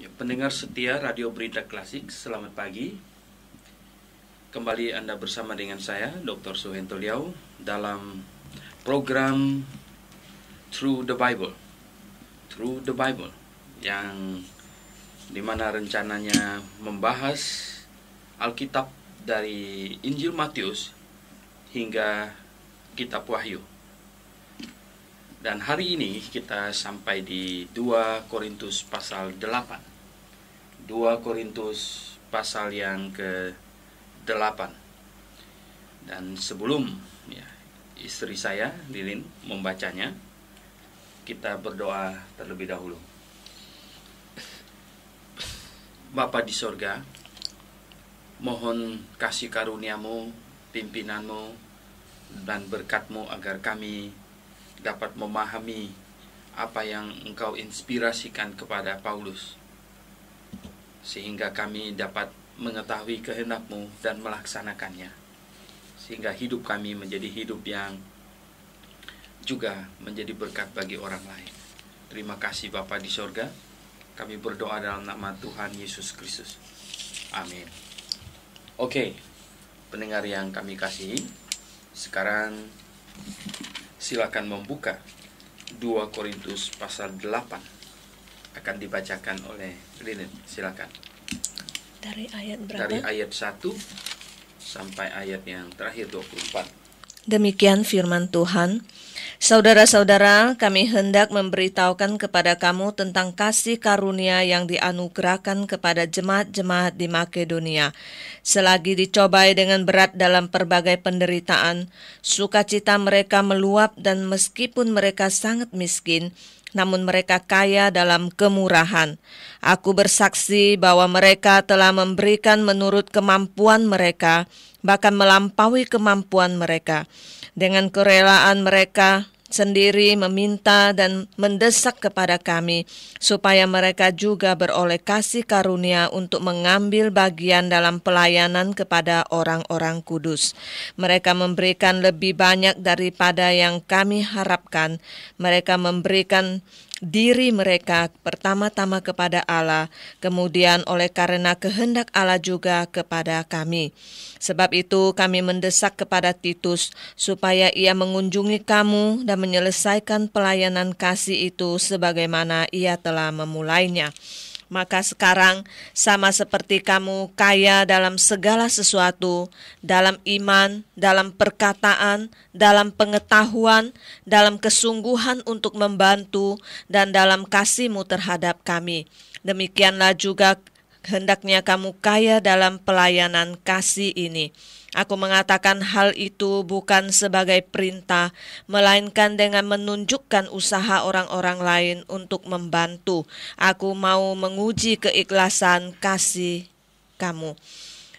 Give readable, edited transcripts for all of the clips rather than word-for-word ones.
Ya, pendengar setia Radio Berita Klasik, selamat pagi. Kembali Anda bersama dengan saya, Dr. Suhento Liau, dalam program Through the Bible. Through the Bible, yang dimana rencananya membahas Alkitab dari Injil Matius hingga Kitab Wahyu. Dan hari ini kita sampai di 2 Korintus pasal 8. 2 Korintus pasal yang ke-8. Dan sebelum istri saya, Lilin, membacanya, kita berdoa terlebih dahulu. Bapa di sorga, mohon kasih karuniamu, pimpinanmu, dan berkatmu agar kami dapat memahami apa yang Engkau inspirasikan kepada Paulus, sehingga kami dapat mengetahui kehendak-Mu dan melaksanakannya, sehingga hidup kami menjadi hidup yang juga menjadi berkat bagi orang lain. Terima kasih Bapa di sorga. Kami berdoa dalam nama Tuhan Yesus Kristus. Amin. Oke, pendengar yang kami kasihi, sekarang silakan membuka 2 Korintus pasal 8. Akan dibacakan oleh Lilin. Silakan. Dari ayat berapa? Dari ayat 1 sampai ayat yang terakhir 24. Demikian firman Tuhan. Saudara-saudara, kami hendak memberitahukan kepada kamu tentang kasih karunia yang dianugerahkan kepada jemaat-jemaat di Makedonia. Selagi dicobai dengan berat dalam berbagai penderitaan, sukacita mereka meluap, dan meskipun mereka sangat miskin, namun mereka kaya dalam kemurahan. Aku bersaksi bahwa mereka telah memberikan menurut kemampuan mereka, bahkan melampaui kemampuan mereka. Dengan kerelaan mereka sendiri meminta dan mendesak kepada kami, supaya mereka juga beroleh kasih karunia untuk mengambil bagian dalam pelayanan kepada orang-orang kudus. Mereka memberikan lebih banyak daripada yang kami harapkan. Mereka memberikan diri mereka pertama-tama kepada Allah, kemudian oleh karena kehendak Allah juga kepada kami. Sebab itu kami mendesak kepada Titus supaya ia mengunjungi kamu dan menyelesaikan pelayanan kasih itu sebagaimana ia telah memulainya. Maka sekarang sama seperti kamu kaya dalam segala sesuatu, dalam iman, dalam perkataan, dalam pengetahuan, dalam kesungguhan untuk membantu, dan dalam kasihmu terhadap kami. Demikianlah juga hendaknya kamu kaya dalam pelayanan kasih ini. Aku mengatakan hal itu bukan sebagai perintah, melainkan dengan menunjukkan usaha orang-orang lain untuk membantu. Aku mau menguji keikhlasan kasih kamu.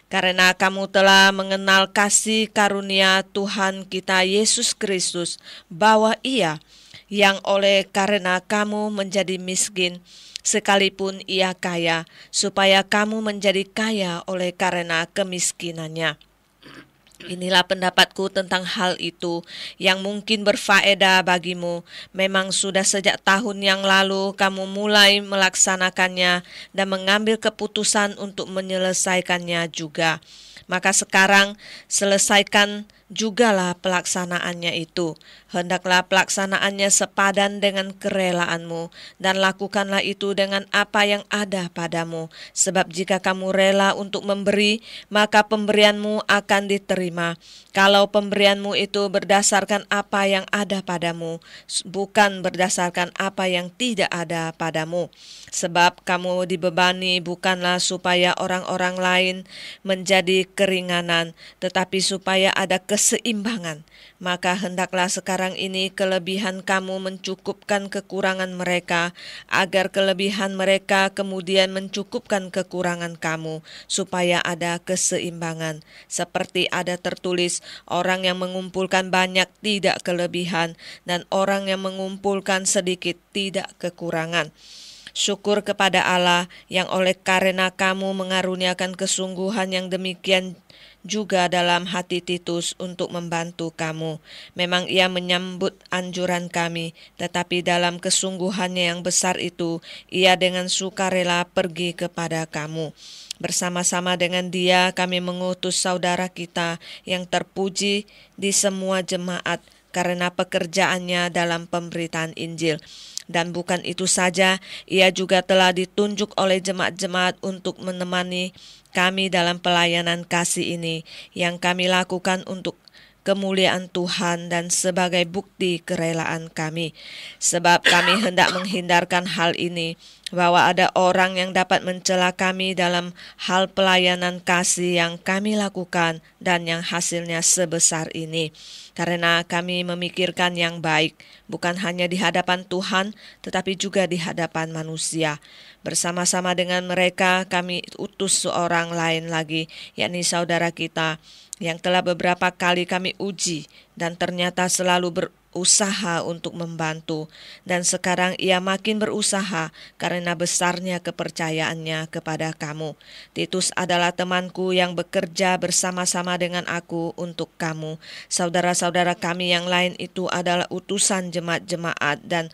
Karena kamu telah mengenal kasih karunia Tuhan kita Yesus Kristus, bahwa Ia yang oleh karena kamu menjadi miskin, sekalipun Ia kaya, supaya kamu menjadi kaya oleh karena kemiskinannya. Inilah pendapatku tentang hal itu yang mungkin berfaedah bagimu. Memang sudah sejak tahun yang lalu kamu mulai melaksanakannya dan mengambil keputusan untuk menyelesaikannya juga. Maka sekarang selesaikan jugalah pelaksanaannya itu. Hendaklah pelaksanaannya sepadan dengan kerelaanmu, dan lakukanlah itu dengan apa yang ada padamu. Sebab jika kamu rela untuk memberi, maka pemberianmu akan diterima. Kalau pemberianmu itu berdasarkan apa yang ada padamu, bukan berdasarkan apa yang tidak ada padamu. Sebab kamu dibebani bukanlah supaya orang-orang lain menjadi keringanan, tetapi supaya ada keseimbangan. Maka hendaklah sekarang ini kelebihan kamu mencukupkan kekurangan mereka, agar kelebihan mereka kemudian mencukupkan kekurangan kamu, supaya ada keseimbangan. Seperti ada tertulis, orang yang mengumpulkan banyak tidak kelebihan, dan orang yang mengumpulkan sedikit tidak kekurangan. Syukur kepada Allah yang oleh karena kamu mengaruniakan kesungguhan yang demikian juga dalam hati Titus untuk membantu kamu. Memang ia menyambut anjuran kami, tetapi dalam kesungguhannya yang besar itu, ia dengan sukarela pergi kepada kamu. Bersama-sama dengan dia kami mengutus saudara kita yang terpuji di semua jemaat karena pekerjaannya dalam pemberitaan Injil. Dan bukan itu saja, ia juga telah ditunjuk oleh jemaat-jemaat untuk menemani kami dalam pelayanan kasih ini yang kami lakukan untuk kemuliaan Tuhan dan sebagai bukti kerelaan kami. Sebab kami hendak menghindarkan hal ini, bahwa ada orang yang dapat mencela kami dalam hal pelayanan kasih yang kami lakukan dan yang hasilnya sebesar ini. Karena kami memikirkan yang baik, bukan hanya di hadapan Tuhan, tetapi juga di hadapan manusia. Bersama-sama dengan mereka kami utus seorang lain lagi, yakni saudara kita, yang telah beberapa kali kami uji dan ternyata selalu berusaha untuk membantu. Dan sekarang ia makin berusaha karena besarnya kepercayaannya kepada kamu. Titus adalah temanku yang bekerja bersama-sama dengan aku untuk kamu. Saudara-saudara kami yang lain itu adalah utusan jemaat-jemaat dan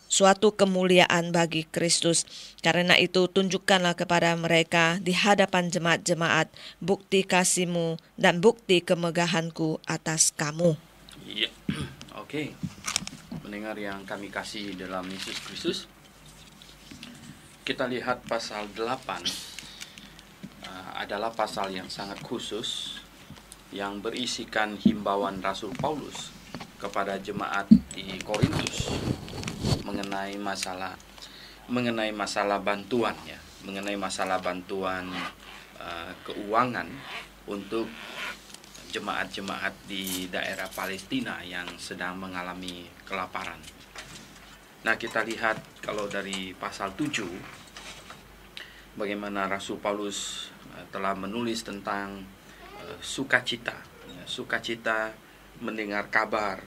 suatu kemuliaan bagi Kristus. Karena itu tunjukkanlah kepada mereka di hadapan jemaat-jemaat bukti kasih-Mu dan bukti kemegahanku atas kamu. Iya, oke. Mendengar yang kami kasih dalam Yesus Kristus, kita lihat pasal 8 adalah pasal yang sangat khusus yang berisikan himbauan Rasul Paulus kepada jemaat di Korintus mengenai masalah bantuan, ya, mengenai masalah bantuan keuangan untuk jemaat-jemaat di daerah Palestina yang sedang mengalami kelaparan. Nah, kita lihat kalau dari pasal 7 bagaimana Rasul Paulus telah menulis tentang sukacita, sukacita mendengar kabar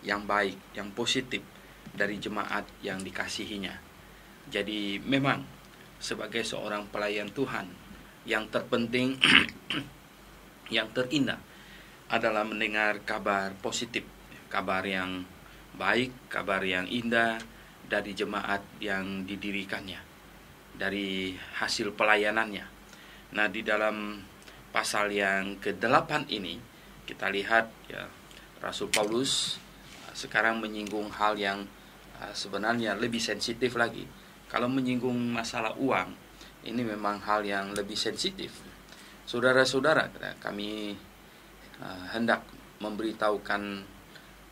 yang baik, yang positif dari jemaat yang dikasihinya. Jadi memang sebagai seorang pelayan Tuhan, yang terpenting yang terindah adalah mendengar kabar positif, kabar yang baik, kabar yang indah dari jemaat yang didirikannya, dari hasil pelayanannya. Nah, di dalam pasal yang ke-8 ini kita lihat, ya, Rasul Paulus sekarang menyinggung hal yang sebenarnya lebih sensitif lagi. Kalau menyinggung masalah uang, ini memang hal yang lebih sensitif. Saudara-saudara, kami hendak memberitahukan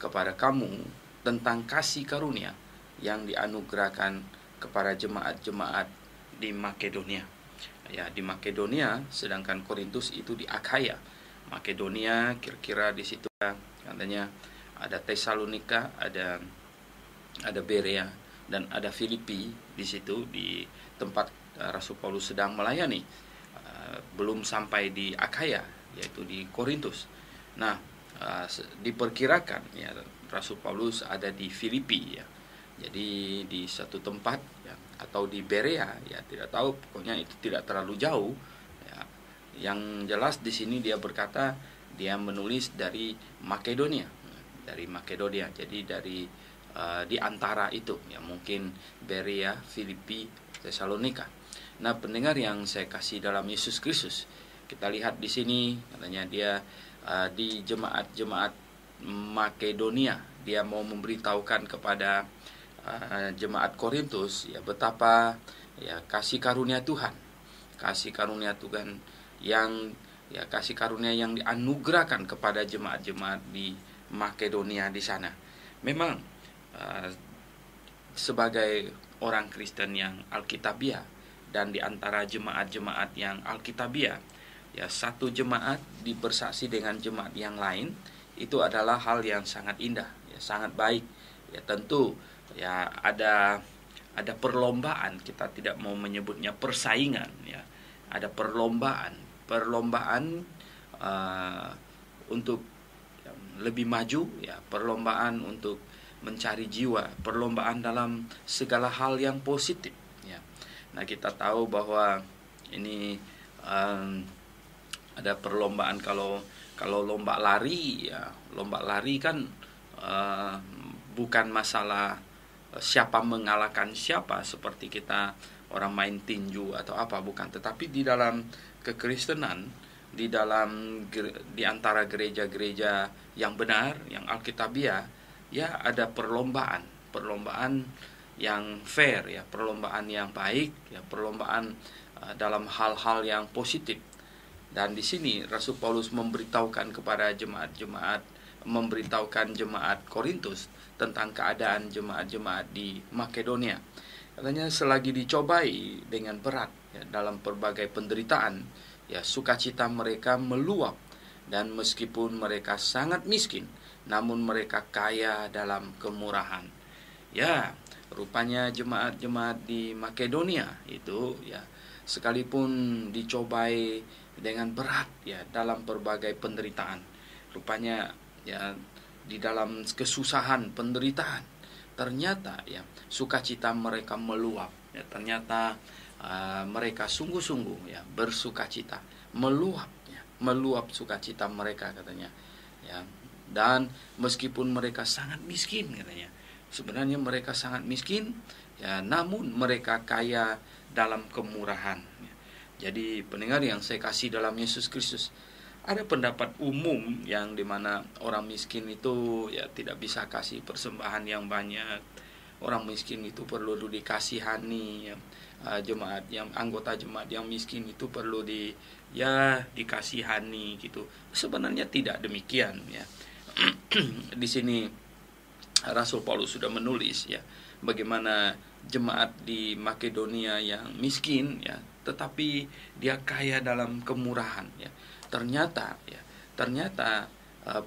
kepada kamu tentang kasih karunia yang dianugerahkan kepada jemaat-jemaat di Makedonia. Ya, di Makedonia, sedangkan Korintus itu di Akhaya. Makedonia kira-kira di situ katanya ada Tesalonika, ada Berea dan ada Filipi di situ, di tempat Rasul Paulus sedang melayani. Belum sampai di Akhaya, yaitu di Korintus. Nah, diperkirakan, ya, Rasul Paulus ada di Filipi, ya. Jadi di satu tempat, ya, atau di Berea, ya, tidak tahu, pokoknya itu tidak terlalu jauh, ya. Yang jelas di sini dia berkata dia menulis dari Makedonia, jadi dari di antara itu, ya, mungkin Berea, Filipi, Tesalonika. Nah, pendengar yang saya kasih dalam Yesus Kristus, kita lihat di sini katanya dia di jemaat-jemaat Makedonia, dia mau memberitahukan kepada jemaat Korintus, ya, betapa, ya, kasih karunia Tuhan yang, ya, kasih karunia yang dianugerahkan kepada jemaat-jemaat di Makedonia di sana. Memang sebagai orang Kristen yang Alkitabiah dan di antara jemaat-jemaat yang Alkitabiah, ya, satu jemaat bersaksi dengan jemaat yang lain itu adalah hal yang sangat indah, ya, sangat baik. Ya, tentu, ya, ada perlombaan, kita tidak mau menyebutnya persaingan, ya. Ada perlombaan untuk lebih maju, ya, perlombaan untuk mencari jiwa, perlombaan dalam segala hal yang positif, ya. Nah, kita tahu bahwa ini Ada perlombaan, kalau lomba lari ya, lomba lari kan bukan masalah siapa mengalahkan siapa seperti kita orang main tinju atau apa, bukan. Tetapi di dalam kekristenan, di antara gereja-gereja yang benar, yang alkitabiah, ya ada perlombaan yang fair ya, perlombaan yang baik ya, perlombaan dalam hal-hal yang positif. Dan di sini Rasul Paulus memberitahukan kepada memberitahukan jemaat Korintus tentang keadaan jemaat-jemaat di Makedonia. Katanya selagi dicobai dengan berat ya, dalam berbagai penderitaan, ya sukacita mereka meluap, dan meskipun mereka sangat miskin, namun mereka kaya dalam kemurahan. Ya, rupanya jemaat-jemaat di Makedonia itu ya, sekalipun dicobai dengan berat ya dalam berbagai penderitaan, rupanya ya di dalam kesusahan, penderitaan, ternyata ya sukacita mereka meluap ya, ternyata mereka sungguh-sungguh ya bersukacita, meluap sukacita mereka katanya ya. Dan meskipun mereka sangat miskin katanya, sebenarnya mereka sangat miskin ya, namun mereka kaya dalam kemurahan ya. Jadi pendengar yang saya kasih dalam Yesus Kristus, ada pendapat umum yang dimana orang miskin itu ya tidak bisa kasih persembahan yang banyak. Orang miskin itu perlu dikasihani ya. Anggota jemaat yang miskin itu perlu dikasihani gitu. Sebenarnya tidak demikian ya. Di sini Rasul Paulus sudah menulis ya bagaimana jemaat di Makedonia yang miskin ya, tetapi dia kaya dalam kemurahan ya. Ternyata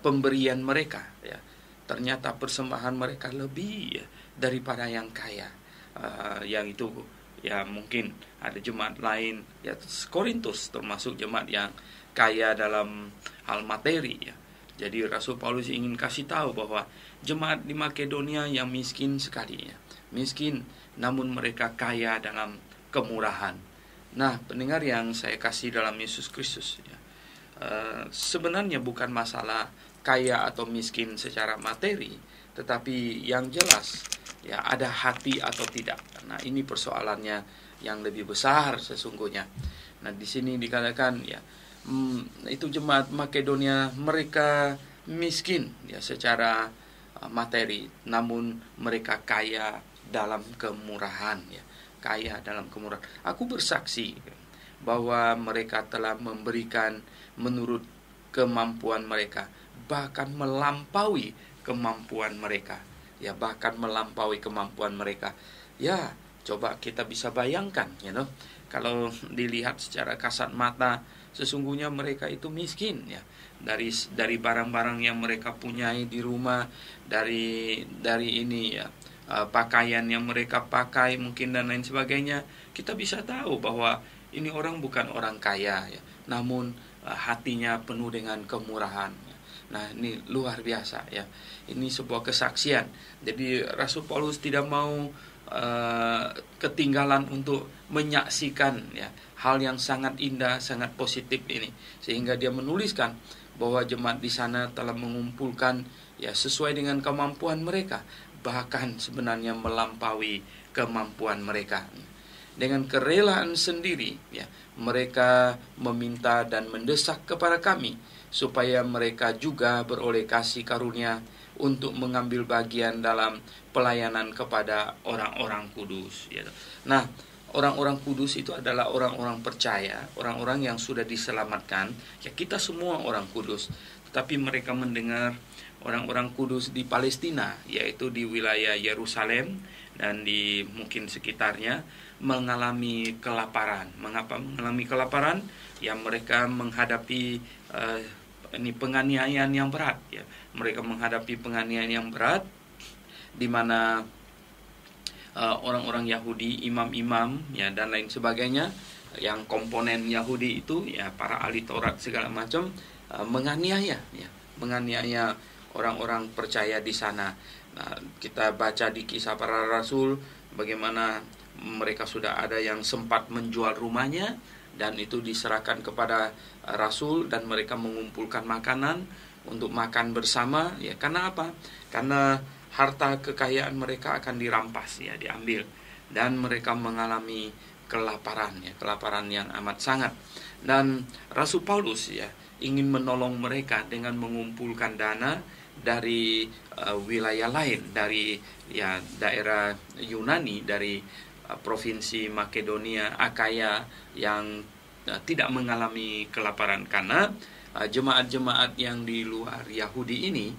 pemberian mereka ya, ternyata persembahan mereka lebih ya, daripada yang kaya. Yang itu ya, mungkin ada jemaat lain ya, Korintus termasuk jemaat yang kaya dalam hal materi ya. Jadi Rasul Paulus ingin kasih tahu bahwa jemaat di Makedonia yang miskin sekali ya, miskin namun mereka kaya dalam kemurahan. Nah, pendengar yang saya kasih dalam Yesus Kristus ya, sebenarnya bukan masalah kaya atau miskin secara materi, tetapi yang jelas ya ada hati atau tidak. Nah, ini persoalannya yang lebih besar sesungguhnya. Nah, di sini dikatakan ya, itu jemaat Makedonia mereka miskin ya secara materi, namun mereka kaya dalam kemurahan ya, kaya dalam kemurahan. Aku bersaksi bahwa mereka telah memberikan menurut kemampuan mereka, bahkan melampaui kemampuan mereka ya, bahkan melampaui kemampuan mereka ya. Coba kita bisa bayangkan ya, kalau dilihat secara kasat mata, sesungguhnya mereka itu miskin ya, dari barang-barang yang mereka punyai di rumah, dari ini ya, pakaian yang mereka pakai mungkin dan lain sebagainya. Kita bisa tahu bahwa ini orang bukan orang kaya ya, namun hatinya penuh dengan kemurahan. Nah, ini luar biasa ya. Ini sebuah kesaksian. Jadi Rasul Paulus tidak mau ketinggalan untuk menyaksikan ya hal yang sangat indah, sangat positif ini, sehingga dia menuliskan bahwa jemaat di sana telah mengumpulkan ya sesuai dengan kemampuan mereka, bahkan sebenarnya melampaui kemampuan mereka. Dengan kerelaan sendiri ya, mereka meminta dan mendesak kepada kami supaya mereka juga beroleh kasih karunia untuk mengambil bagian dalam pelayanan kepada orang-orang kudus ya. Nah, orang-orang kudus itu adalah orang-orang percaya, orang-orang yang sudah diselamatkan ya. Kita semua orang kudus, tetapi mereka mendengar orang-orang kudus di Palestina, yaitu di wilayah Yerusalem dan di mungkin sekitarnya, mengalami kelaparan. Mengapa mengalami kelaparan? Ya, mereka menghadapi ini penganiayaan yang berat ya. Mereka menghadapi penganiayaan yang berat, di mana orang-orang Yahudi, imam-imam ya dan lain sebagainya, yang komponen Yahudi itu ya, para ahli Taurat segala macam, menganiaya orang-orang percaya di sana. Nah, kita baca di Kisah Para Rasul bagaimana mereka sudah ada yang sempat menjual rumahnya dan itu diserahkan kepada rasul, dan mereka mengumpulkan makanan untuk makan bersama. Ya, karena apa? Karena harta kekayaan mereka akan dirampas, ya, diambil, dan mereka mengalami kelaparan, ya, kelaparan yang amat sangat. Dan Rasul Paulus, ya, ingin menolong mereka dengan mengumpulkan dana dari wilayah lain, dari, ya, daerah Yunani, dari provinsi Makedonia, Akaya, yang tidak mengalami kelaparan, karena jemaat-jemaat yang di luar Yahudi ini,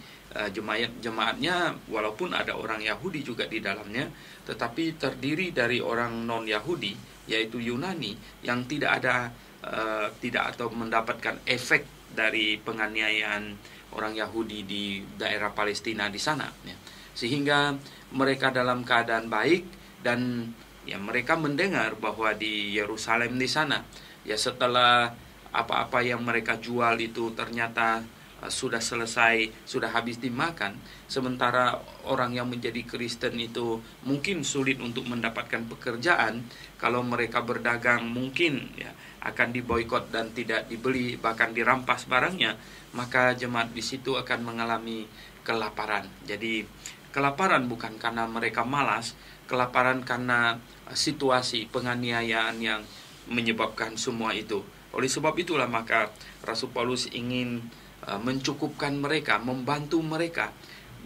jemaatnya walaupun ada orang Yahudi juga di dalamnya, tetapi terdiri dari orang non-Yahudi, yaitu Yunani, yang tidak atau mendapatkan efek dari penganiayaan orang Yahudi di daerah Palestina di sana, ya. Sehingga mereka dalam keadaan baik, dan, ya, mereka mendengar bahwa di Yerusalem di sana, ya, setelah apa-apa yang mereka jual itu ternyata sudah selesai, sudah habis dimakan, sementara orang yang menjadi Kristen itu mungkin sulit untuk mendapatkan pekerjaan. Kalau mereka berdagang mungkin, ya, akan diboikot dan tidak dibeli, bahkan dirampas barangnya, maka jemaat di situ akan mengalami kelaparan. Jadi kelaparan bukan karena mereka malas, kelaparan karena situasi penganiayaan yang menyebabkan semua itu. Oleh sebab itulah maka Rasul Paulus ingin mencukupkan mereka, membantu mereka.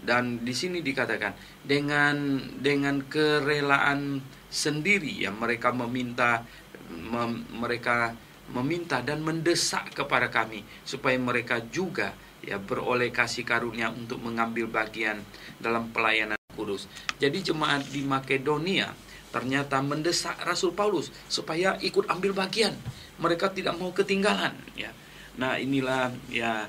Dan di sini dikatakan dengan kerelaan sendiri, ya, mereka meminta dan mendesak kepada kami supaya mereka juga, ya, beroleh kasih karunia untuk mengambil bagian dalam pelayanan kudus. Jadi jemaat di Makedonia ternyata mendesak Rasul Paulus supaya ikut ambil bagian. Mereka tidak mau ketinggalan, ya. Nah, inilah, ya,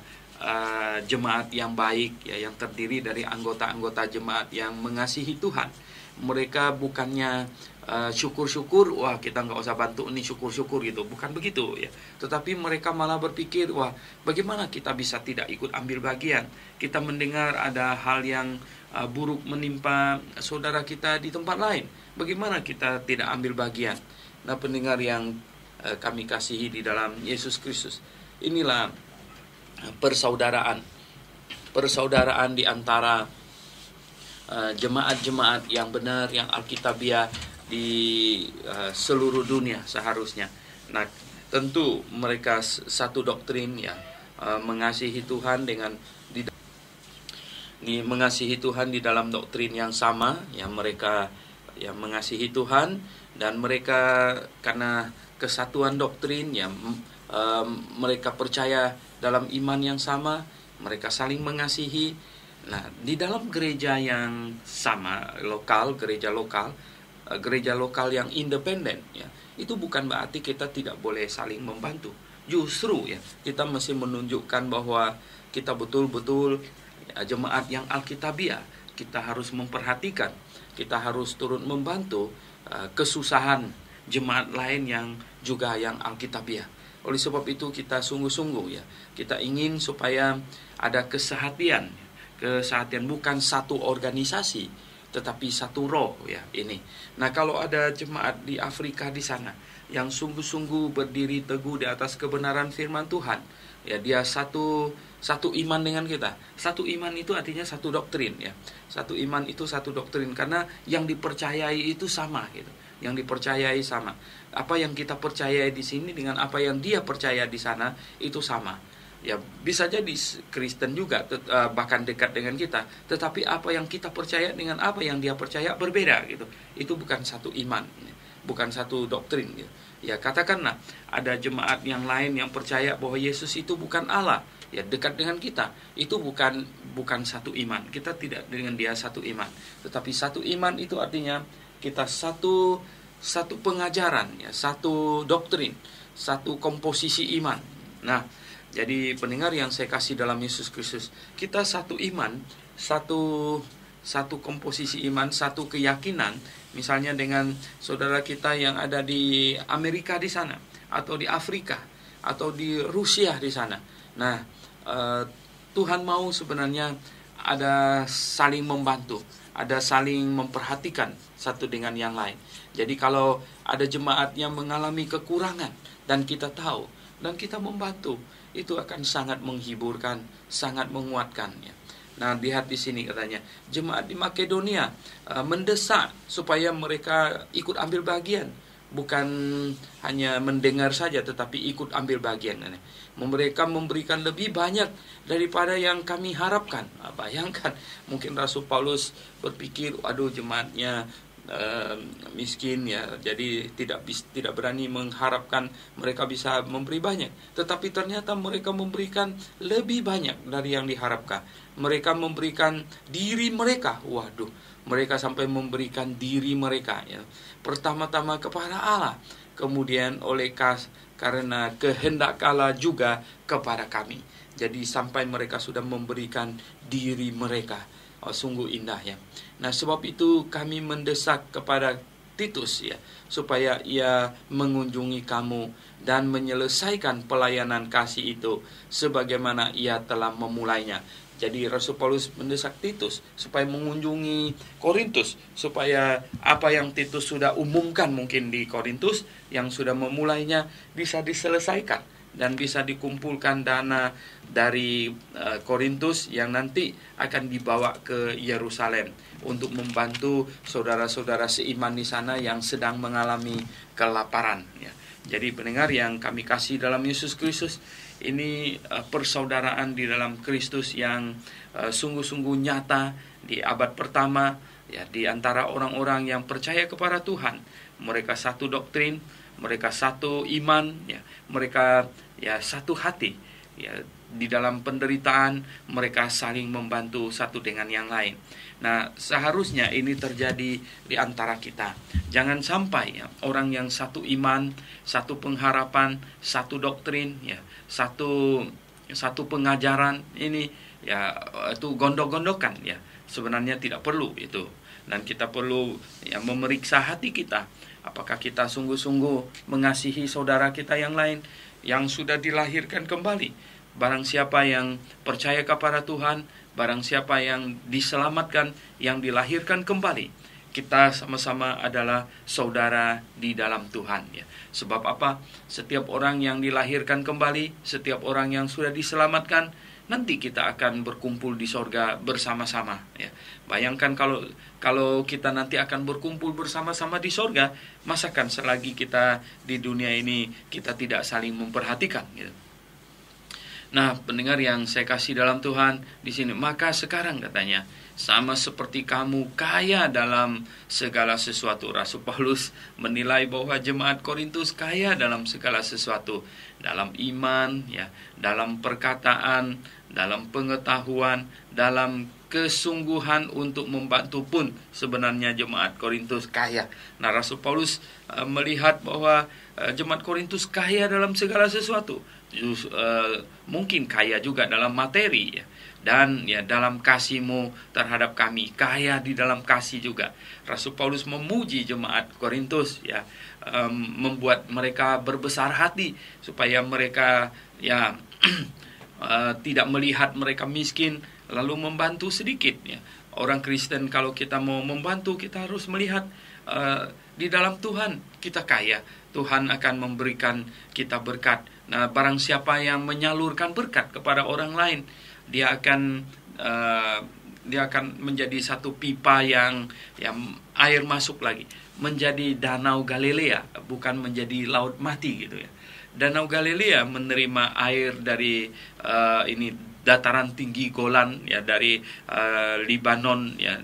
jemaat yang baik, ya, yang terdiri dari anggota-anggota jemaat yang mengasihi Tuhan. Mereka bukannya syukur-syukur, wah, kita nggak usah bantu ini, syukur-syukur gitu, bukan begitu, ya. Tetapi mereka malah berpikir, wah, bagaimana kita bisa tidak ikut ambil bagian? Kita mendengar ada hal yang buruk menimpa saudara kita di tempat lain, bagaimana kita tidak ambil bagian? Nah, pendengar yang kami kasihi di dalam Yesus Kristus, inilah persaudaraan di antara jemaat-jemaat yang benar, yang alkitabiah di seluruh dunia seharusnya. Nah, tentu mereka satu doktrin, ya, mengasihi Tuhan mengasihi Tuhan di dalam doktrin yang sama, ya, mereka, ya, mengasihi Tuhan, dan mereka karena kesatuan doktrin, ya, mereka percaya dalam iman yang sama, mereka saling mengasihi. Nah, di dalam gereja yang sama, gereja lokal yang independen, ya, itu bukan berarti kita tidak boleh saling membantu. Justru, ya, kita mesti menunjukkan bahwa kita betul-betul, ya, jemaat yang alkitabiah. Kita harus memperhatikan, kita harus turut membantu kesusahan jemaat lain yang juga yang alkitabiah. Oleh sebab itu kita sungguh-sungguh, ya, kita ingin supaya ada kesehatian bukan satu organisasi, tetapi satu roh, ya, ini. Nah, kalau ada jemaat di Afrika di sana yang sungguh-sungguh berdiri teguh di atas kebenaran firman Tuhan, ya, dia satu iman dengan kita. Satu iman itu artinya satu doktrin, ya. Satu iman itu satu doktrin, karena yang dipercayai itu sama, gitu. Yang dipercayai sama. Apa yang kita percayai di sini dengan apa yang dia percaya di sana itu sama. Ya, bisa jadi Kristen juga, bahkan dekat dengan kita, tetapi apa yang kita percaya dengan apa yang dia percaya berbeda, gitu. Itu bukan satu iman, bukan satu doktrin, gitu. Ya, katakanlah ada jemaat yang lain yang percaya bahwa Yesus itu bukan Allah, ya, dekat dengan kita, itu bukan satu iman. Kita tidak dengan dia satu iman, tetapi satu iman itu artinya kita satu pengajaran, ya, satu doktrin, satu komposisi iman. Nah, jadi pendengar yang saya kasih dalam Yesus Kristus, kita satu iman, satu komposisi iman, satu keyakinan. Misalnya dengan saudara kita yang ada di Amerika di sana, atau di Afrika, atau di Rusia di sana. Nah, Tuhan mau sebenarnya ada saling membantu, ada saling memperhatikan satu dengan yang lain. Jadi kalau ada jemaat yang mengalami kekurangan dan kita tahu dan kita membantu, itu akan sangat menghiburkan, sangat menguatkan ya. Nah, lihat di sini katanya, jemaat di Makedonia mendesak supaya mereka ikut ambil bagian, bukan hanya mendengar saja tetapi ikut ambil bagian. Mereka memberikan lebih banyak daripada yang kami harapkan. Bayangkan, mungkin Rasul Paulus berpikir, aduh jemaatnya miskin ya, jadi tidak berani mengharapkan mereka bisa memberi banyak. Tetapi ternyata mereka memberikan lebih banyak dari yang diharapkan. Mereka memberikan diri mereka. Waduh, mereka sampai memberikan diri mereka ya. Pertama-tama kepada Allah, kemudian karena kehendak Allah juga kepada kami. Jadi sampai mereka sudah memberikan diri mereka. Sungguh indah ya. Nah, sebab itu kami mendesak kepada Titus ya, supaya ia mengunjungi kamu dan menyelesaikan pelayanan kasih itu sebagaimana ia telah memulainya. Jadi Rasul Paulus mendesak Titus supaya mengunjungi Korintus, supaya apa yang Titus sudah umumkan mungkin di Korintus yang sudah memulainya bisa diselesaikan dan bisa dikumpulkan dana dari Korintus yang nanti akan dibawa ke Yerusalem untuk membantu saudara-saudara seiman di sana yang sedang mengalami kelaparan ya. Jadi pendengar yang kami kasih dalam Yesus Kristus, ini persaudaraan di dalam Kristus yang sungguh-sungguh nyata di abad pertama ya, di antara orang-orang yang percaya kepada Tuhan. Mereka satu doktrin, mereka satu iman ya, mereka ya satu hati ya, di dalam penderitaan mereka saling membantu satu dengan yang lain. Nah, seharusnya ini terjadi di antara kita. Jangan sampai ya, orang yang satu iman, satu pengharapan, satu doktrin ya, satu pengajaran ini ya, itu gondok-gondokan ya. Sebenarnya tidak perlu itu. Dan kita perlu ya memeriksa hati kita. Apakah kita sungguh-sungguh mengasihi saudara kita yang lain yang sudah dilahirkan kembali? Barang siapa yang percaya kepada Tuhan, barang siapa yang diselamatkan, yang dilahirkan kembali, kita sama-sama adalah saudara di dalam Tuhan ya. Sebab apa? Setiap orang yang dilahirkan kembali, setiap orang yang sudah diselamatkan, nanti kita akan berkumpul di sorga bersama-sama ya. Bayangkan kalau kita nanti akan berkumpul bersama-sama di sorga, masakan selagi kita di dunia ini kita tidak saling memperhatikan gitu. Nah, pendengar yang saya kasih dalam Tuhan, di sini maka sekarang katanya, sama seperti kamu kaya dalam segala sesuatu. Rasul Paulus menilai bahwa jemaat Korintus kaya dalam segala sesuatu, dalam iman ya, dalam perkataan, dalam pengetahuan, dalam kesungguhan untuk membantu pun sebenarnya jemaat Korintus kaya. Nah, Rasul Paulus melihat bahwa jemaat Korintus kaya dalam segala sesuatu. Mungkin kaya juga dalam materi ya, dan ya dalam kasihmu terhadap kami, kaya di dalam kasih juga. Rasul Paulus memuji jemaat Korintus ya, membuat mereka berbesar hati supaya mereka ya tidak melihat mereka miskin lalu membantu sedikit ya. Orang Kristen kalau kita mau membantu, kita harus melihat di dalam Tuhan kita kaya. Tuhan akan memberikan kita berkat. Nah, barang siapa yang menyalurkan berkat kepada orang lain, dia akan menjadi satu pipa yang air masuk lagi, menjadi danau Galilea, bukan menjadi laut mati gitu ya. Danau Galilea menerima air dari dataran tinggi Golan ya, dari Libanon ya,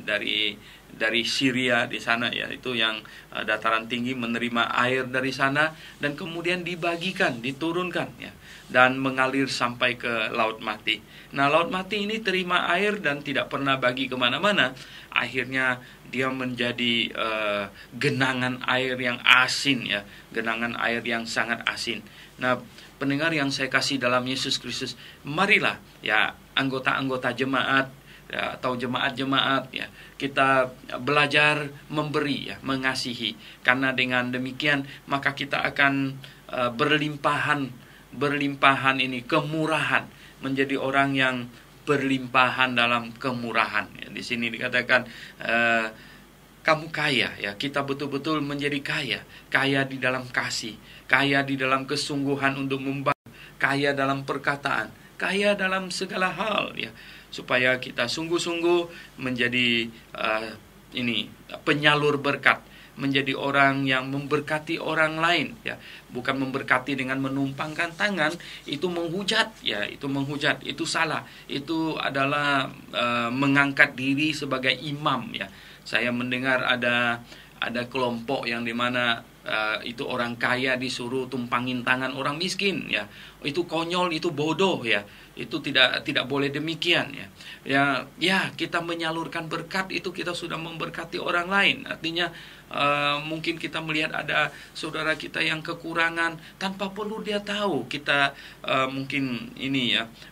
dari Syria di sana ya, itu yang dataran tinggi menerima air dari sana dan kemudian dibagikan, diturunkan ya, dan mengalir sampai ke laut mati. Nah, laut mati ini terima air dan tidak pernah bagi kemana-mana. Akhirnya dia menjadi genangan air yang asin ya, genangan air yang sangat asin. Nah, pendengar yang saya kasih dalam Yesus Kristus, marilah ya anggota-anggota jemaat ya, atau jemaat-jemaat ya, kita belajar memberi ya, mengasihi. Karena dengan demikian maka kita akan berlimpahan ini kemurahan, menjadi orang yang berlimpahan dalam kemurahan. Ya, di sini dikatakan kamu kaya, ya. Kita betul-betul menjadi kaya, kaya di dalam kasih, kaya di dalam kesungguhan untuk membantu, kaya dalam perkataan, kaya dalam segala hal, ya. Supaya kita sungguh-sungguh menjadi penyalur berkat, menjadi orang yang memberkati orang lain, ya. Bukan memberkati dengan menumpangkan tangan, itu menghujat, ya. Itu menghujat, itu salah. Itu adalah mengangkat diri sebagai imam, ya. Saya mendengar ada kelompok yang dimana itu orang kaya disuruh tumpangin tangan orang miskin, ya. Itu konyol, itu bodoh, ya. Itu tidak boleh demikian, ya. Ya, kita menyalurkan berkat itu kita sudah memberkati orang lain. Artinya mungkin kita melihat ada saudara kita yang kekurangan, tanpa perlu dia tahu, kita mungkin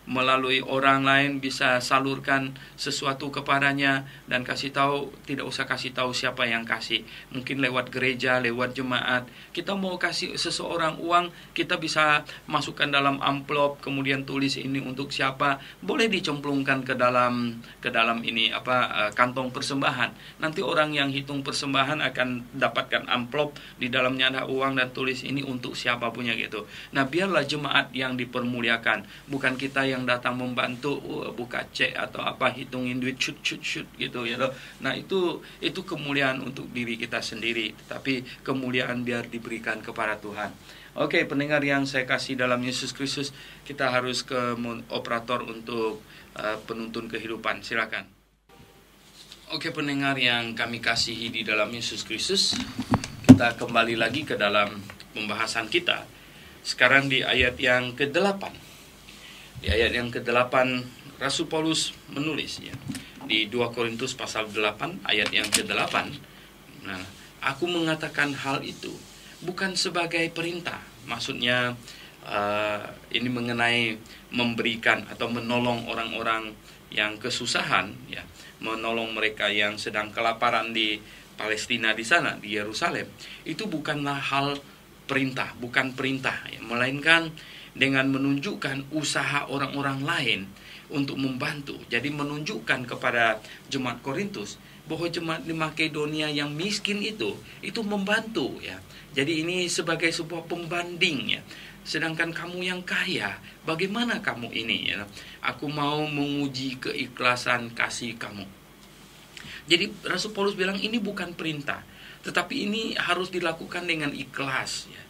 melalui orang lain bisa salurkan sesuatu kepadanya dan kasih tahu, tidak usah kasih tahu siapa yang kasih. Mungkin lewat gereja, lewat jemaat, kita mau kasih seseorang uang, kita bisa masukkan dalam amplop, kemudian tulis ini untuk siapa, boleh dicemplungkan ke dalam kantong persembahan. Nanti orang yang hitung persembahan akan dapatkan amplop, di dalamnya ada uang dan tulis ini untuk siapa punya, gitu. Nah, biarlah jemaat yang dipermuliakan, bukan kita yang datang membantu buka cek atau hitungin duit shoot gitu, ya. Nah, itu kemuliaan untuk diri kita sendiri, tetapi kemuliaan biar diberikan kepada Tuhan. Oke, pendengar yang saya kasih dalam Yesus Kristus, kita harus ke operator untuk penuntun kehidupan. Silakan. Oke, pendengar yang kami kasihi di dalam Yesus Kristus, kita kembali lagi ke dalam pembahasan kita. Sekarang di ayat yang ke-8. Di ayat yang ke-8, Rasul Paulus menulis, ya, di 2 Korintus pasal 8 ayat yang ke-8. Nah, aku mengatakan hal itu bukan sebagai perintah. Maksudnya ini mengenai memberikan atau menolong orang-orang yang kesusahan, ya, menolong mereka yang sedang kelaparan di Palestina, di sana, di Yerusalem. Itu bukanlah hal perintah, bukan perintah, ya, melainkan dengan menunjukkan usaha orang-orang lain untuk membantu. Jadi menunjukkan kepada jemaat Korintus bahwa jemaat di Makedonia yang miskin itu membantu, ya. Jadi ini sebagai sebuah pembanding, ya. Sedangkan kamu yang kaya, bagaimana kamu ini, ya? Aku mau menguji keikhlasan kasih kamu. Jadi Rasul Paulus bilang ini bukan perintah, tetapi ini harus dilakukan dengan ikhlas, ya.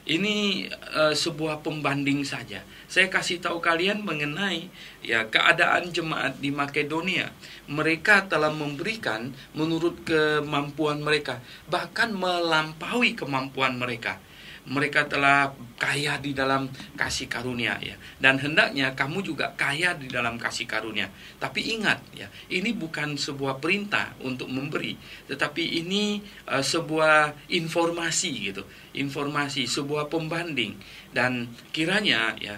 Ini sebuah pembanding saja. Saya kasih tahu kalian mengenai, ya, keadaan jemaat di Makedonia. Mereka telah memberikan menurut kemampuan mereka, bahkan melampaui kemampuan mereka. Mereka telah kaya di dalam kasih karunia, ya. Dan hendaknya kamu juga kaya di dalam kasih karunia. Tapi ingat, ya, ini bukan sebuah perintah untuk memberi, tetapi ini sebuah informasi, gitu. Informasi, sebuah pembanding. Dan kiranya, ya,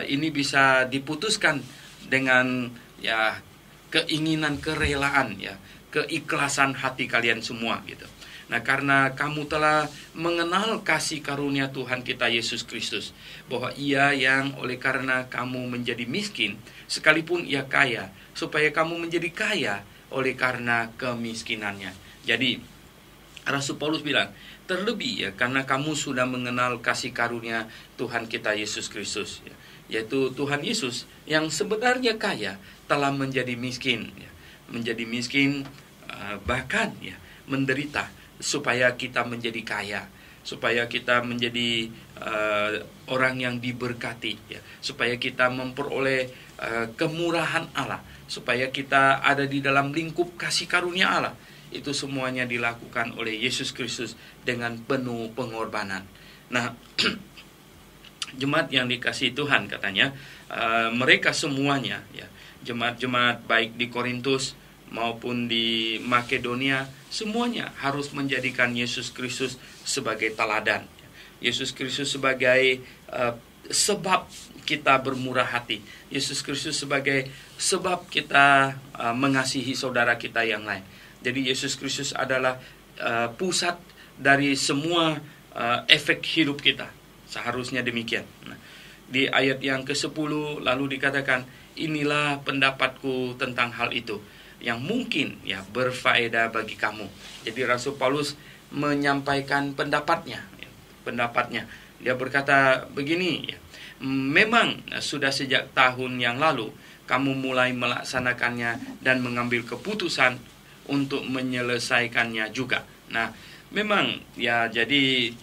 ini bisa diputuskan dengan, ya, keinginan, kerelaan, ya, keikhlasan hati kalian semua, gitu. Nah, karena kamu telah mengenal kasih karunia Tuhan kita Yesus Kristus, bahwa Ia yang oleh karena kamu menjadi miskin, sekalipun Ia kaya, supaya kamu menjadi kaya oleh karena kemiskinannya. Jadi Rasul Paulus bilang, terlebih, ya, karena kamu sudah mengenal kasih karunia Tuhan kita Yesus Kristus, ya, yaitu Tuhan Yesus yang sebenarnya kaya telah menjadi miskin, ya. Menjadi miskin, bahkan, ya, menderita, supaya kita menjadi kaya, supaya kita menjadi orang yang diberkati, ya, supaya kita memperoleh kemurahan Allah, supaya kita ada di dalam lingkup kasih karunia Allah. Itu semuanya dilakukan oleh Yesus Kristus dengan penuh pengorbanan. Nah, jemaat yang dikasihi Tuhan, katanya mereka semuanya, ya, jemaat-jemaat baik di Korintus maupun di Makedonia, semuanya harus menjadikan Yesus Kristus sebagai teladan. Yesus Kristus sebagai sebab kita bermurah hati. Yesus Kristus sebagai sebab kita mengasihi saudara kita yang lain. Jadi Yesus Kristus adalah pusat dari semua efek hidup kita. Seharusnya demikian. Nah, di ayat yang ke-10 lalu dikatakan, inilah pendapatku tentang hal itu yang mungkin ya berfaedah bagi kamu. Jadi Rasul Paulus menyampaikan pendapatnya. Dia berkata begini ya, memang sudah sejak tahun yang lalu kamu mulai melaksanakannya dan mengambil keputusan untuk menyelesaikannya juga. Nah, memang ya, jadi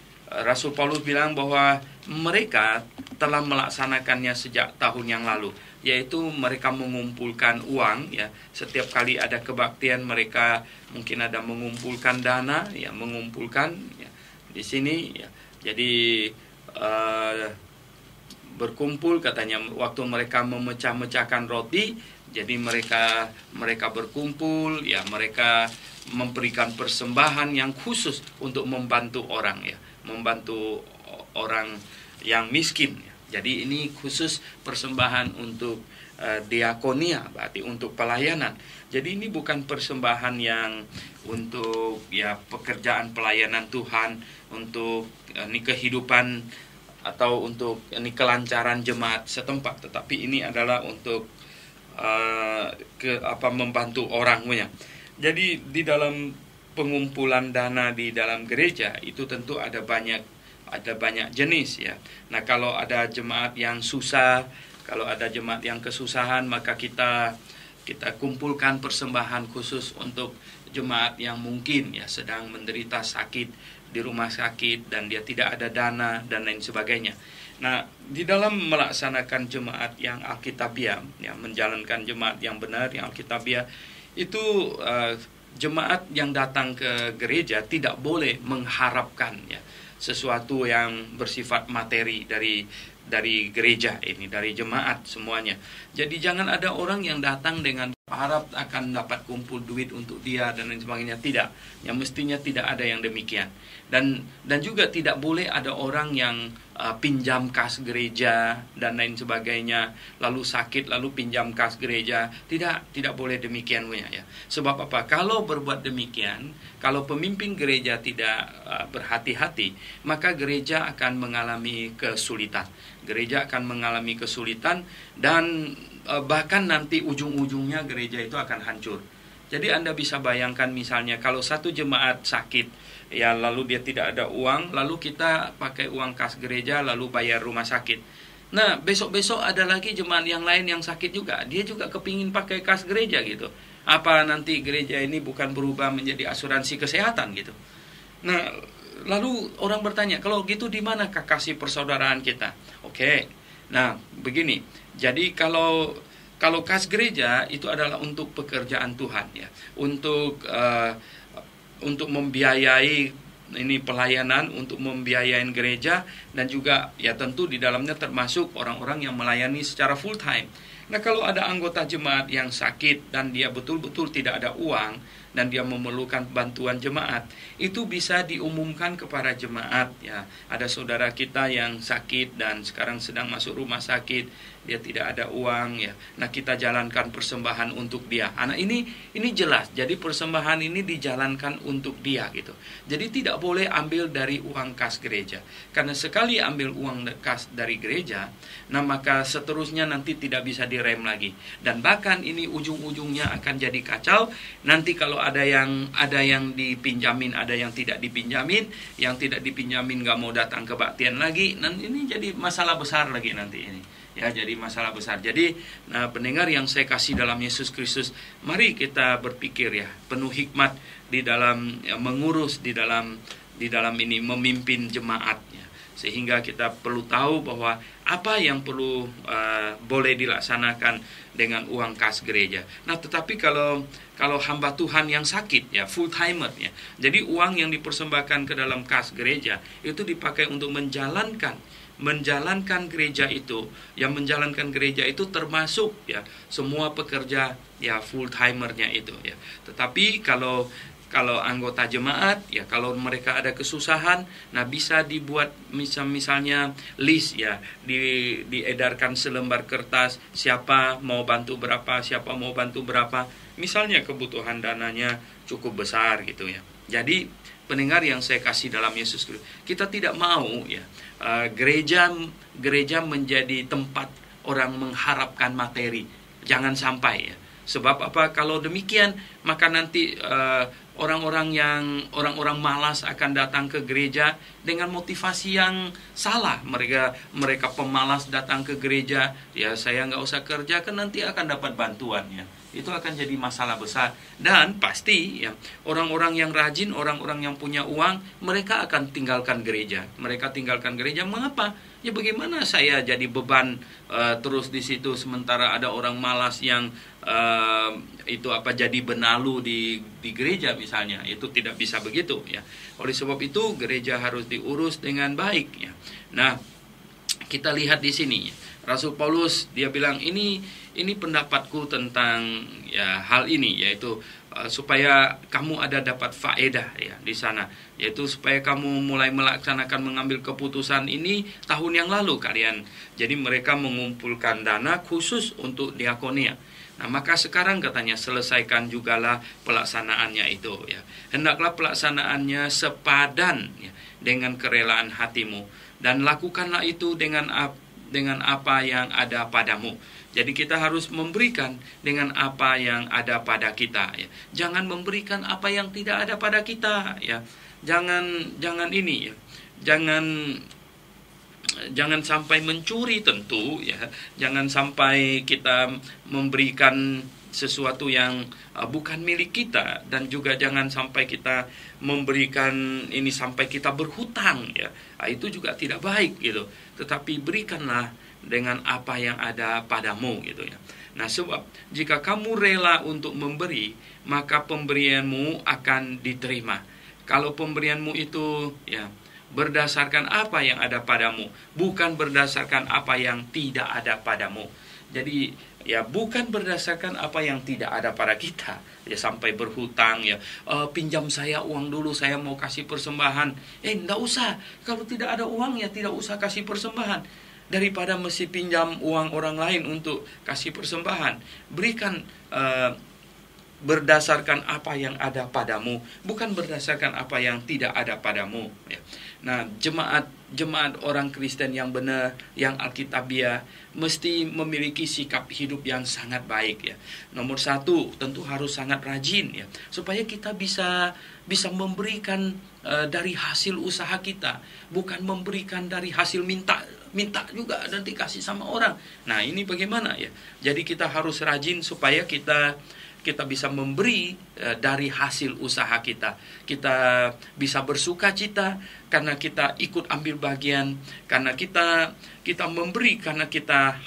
Rasul Paulus bilang bahwa mereka telah melaksanakannya sejak tahun yang lalu, yaitu mereka mengumpulkan uang ya. Setiap kali ada kebaktian mereka mungkin ada mengumpulkan dana ya, mengumpulkan ya, di sini ya. Jadi berkumpul katanya waktu mereka memecah-mecahkan roti. Jadi mereka berkumpul ya, mereka memberikan persembahan yang khusus untuk membantu orang ya, membantu orang yang miskin ya. Jadi ini khusus persembahan untuk diakonia, berarti untuk pelayanan. Jadi ini bukan persembahan yang untuk ya pekerjaan pelayanan Tuhan, untuk ini kehidupan atau untuk ini kelancaran jemaat setempat, tetapi ini adalah untuk membantu orangnya. Jadi di dalam pengumpulan dana di dalam gereja itu tentu ada banyak jenis ya. Nah, kalau ada jemaat yang susah, kalau ada jemaat yang kesusahan, maka kita kumpulkan persembahan khusus untuk jemaat yang mungkin ya sedang menderita sakit di rumah sakit dan dia tidak ada dana dan lain sebagainya. Nah, di dalam melaksanakan jemaat yang alkitabiah, ya, menjalankan jemaat yang benar, yang alkitabiah, itu jemaat yang datang ke gereja tidak boleh mengharapkan ya sesuatu yang bersifat materi dari gereja ini, dari jemaat semuanya. Jadi jangan ada orang yang datang dengan harap akan dapat kumpul duit untuk dia dan lain sebagainya. Tidak, yang mestinya tidak ada yang demikian. Dan juga tidak boleh ada orang yang pinjam kas gereja dan lain sebagainya, lalu sakit lalu pinjam kas gereja. Tidak boleh demikian ya. Sebab apa? Kalau berbuat demikian, kalau pemimpin gereja tidak berhati-hati, maka gereja akan mengalami kesulitan. Gereja akan mengalami kesulitan dan bahkan nanti ujung-ujungnya gereja itu akan hancur. Jadi Anda bisa bayangkan misalnya kalau satu jemaat sakit, ya lalu dia tidak ada uang, lalu kita pakai uang kas gereja lalu bayar rumah sakit. Nah, besok-besok ada lagi jemaat yang lain yang sakit juga, dia juga kepingin pakai kas gereja gitu. Apa nanti gereja ini bukan berubah menjadi asuransi kesehatan gitu? Nah, lalu orang bertanya, kalau gitu di manakah kasih persaudaraan kita? Oke. Nah, begini. Jadi kalau kas gereja itu adalah untuk pekerjaan Tuhan ya, untuk membiayai ini pelayanan, untuk membiayai gereja, dan juga ya tentu di dalamnya termasuk orang-orang yang melayani secara full time. Nah, kalau ada anggota jemaat yang sakit dan dia betul-betul tidak ada uang dan dia memerlukan bantuan jemaat, itu bisa diumumkan kepada jemaat ya. Ada saudara kita yang sakit dan sekarang sedang masuk rumah sakit, dia tidak ada uang ya. Nah, kita jalankan persembahan untuk dia. Anak ini jelas. Jadi persembahan ini dijalankan untuk dia gitu. Jadi tidak boleh ambil dari uang kas gereja. Karena sekali ambil uang kas dari gereja, nah maka seterusnya nanti tidak bisa direm lagi. Dan bahkan ini ujung-ujungnya akan jadi kacau. Nanti kalau ada yang dipinjamin, ada yang tidak dipinjamin, yang tidak dipinjamin gak mau datang kebaktian lagi, nanti ini jadi masalah besar lagi nanti ini. Ya, jadi masalah besar. Jadi pendengar yang saya kasih dalam Yesus Kristus, mari kita berpikir ya, penuh hikmat di dalam mengurus di dalam ini memimpin jemaatnya. Sehingga kita perlu tahu bahwa apa yang perlu boleh dilaksanakan dengan uang kas gereja. Nah, tetapi kalau hamba Tuhan yang sakit ya, full timer ya. Jadi uang yang dipersembahkan ke dalam kas gereja itu dipakai untuk menjalankan gereja itu. Yang menjalankan gereja itu termasuk ya semua pekerja ya full timernya itu ya. Tetapi kalau anggota jemaat ya, kalau mereka ada kesusahan, nah bisa dibuat misalnya list ya, diedarkan selembar kertas, siapa mau bantu berapa, siapa mau bantu berapa. Misalnya kebutuhan dananya cukup besar gitu ya. Jadi pendengar yang saya kasih dalam Yesus Kristus, kita tidak mau ya gereja menjadi tempat orang mengharapkan materi. Jangan sampai ya. Sebab apa? Kalau demikian maka nanti orang-orang malas akan datang ke gereja dengan motivasi yang salah. Mereka pemalas datang ke gereja, ya saya nggak usah kerja kan nanti akan dapat bantuan ya. Itu akan jadi masalah besar. Dan pasti ya, orang-orang yang rajin, orang-orang yang punya uang, mereka akan tinggalkan gereja. Mereka tinggalkan gereja. Mengapa? Ya bagaimana saya jadi beban terus di situ sementara ada orang malas yang jadi benalu di gereja misalnya. Itu tidak bisa begitu ya. Oleh sebab itu gereja harus diurus dengan baik ya. Nah, kita lihat di sini Rasul Paulus dia bilang ini pendapatku tentang ya hal ini, yaitu supaya kamu ada dapat faedah ya di sana, yaitu supaya kamu mulai melaksanakan mengambil keputusan ini tahun yang lalu kalian. Jadi mereka mengumpulkan dana khusus untuk diakonia. Nah, maka sekarang katanya selesaikan jugalah pelaksanaannya itu ya. Hendaklah pelaksanaannya sepadan ya, dengan kerelaan hatimu, dan lakukanlah itu dengan apa yang ada padamu. Jadi kita harus memberikan dengan apa yang ada pada kita ya. Jangan memberikan apa yang tidak ada pada kita ya. Jangan ini ya. Jangan sampai mencuri tentu ya. Jangan sampai kita memberikan sesuatu yang bukan milik kita, dan juga jangan sampai kita memberikan ini sampai kita berhutang ya. Itu juga tidak baik gitu. Tetapi berikanlah dengan apa yang ada padamu gitu ya. Nah, sebab jika kamu rela untuk memberi, maka pemberianmu akan diterima. Kalau pemberianmu itu ya berdasarkan apa yang ada padamu, bukan berdasarkan apa yang tidak ada padamu. Jadi ya bukan berdasarkan apa yang tidak ada pada kita ya, sampai berhutang ya, pinjam saya uang dulu, saya mau kasih persembahan. Enggak usah, kalau tidak ada uang ya tidak usah kasih persembahan. Daripada mesti pinjam uang orang lain untuk kasih persembahan, berikan berdasarkan apa yang ada padamu, bukan berdasarkan apa yang tidak ada padamu ya. Nah, jemaat orang Kristen yang benar, yang alkitabiah, mesti memiliki sikap hidup yang sangat baik ya. Nomor satu, tentu harus sangat rajin ya, supaya kita bisa memberikan dari hasil usaha kita, bukan memberikan dari hasil minta juga dan dikasih sama orang. Nah, ini bagaimana ya? Jadi kita harus rajin supaya kita bisa memberi dari hasil usaha kita. Kita bisa bersuka cita karena kita ikut ambil bagian, karena kita memberi karena kita